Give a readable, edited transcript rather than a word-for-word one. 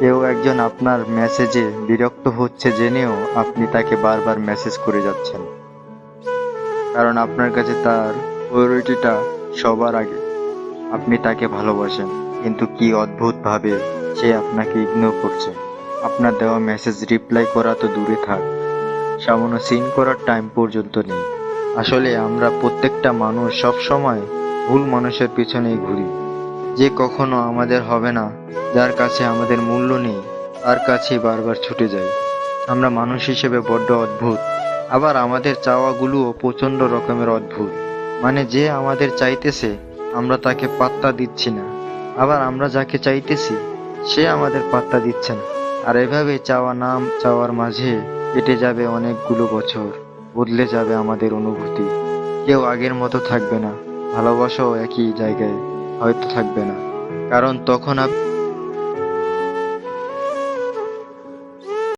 কেউ একজন আপনার মেসেজে বিরক্ত হচ্ছে জেনেও আপনি তাকে বারবার মেসেজ করে যাচ্ছেন, কারণ আপনার কাছে তার প্রায়োরিটিটা সবার আগে। আপনি তাকে ভালোবাসেন, কিন্তু কি অদ্ভুতভাবে সে আপনাকে ইগনোর করছে। আপনার দেওয়া মেসেজ রিপ্লাই করা তো দূরে থাক, সামান্য সিন করার টাইম পর্যন্ত নেই। আসলে আমরা প্রত্যেকটা মানুষ সব সময় ভুল মানুষের পিছনেই ঘুরি, যে কখনো আমাদের হবে না, যার কাছে আমাদের মূল্য নেই, তার কাছেই বারবার ছুটে যাই। আমরা মানুষ হিসেবে বড্ড অদ্ভুত, আবার আমাদের চাওয়াগুলোও প্রচন্ড রকমের অদ্ভুত। মানে যে আমাদের চাইতেছে আমরা তাকে পাত্তা দিচ্ছি না, আবার আমরা যাকে চাইতেছি সে আমাদের পাত্তা দিচ্ছে না। আর এভাবে চাওয়া নাম চাওয়ার মাঝে কেটে যাবে অনেকগুলো বছর, বদলে যাবে আমাদের অনুভূতি। কেউ আগের মতো থাকবে না, ভালোবাসাও একই জায়গায় হয়তো থাকবে না, কারণ তখন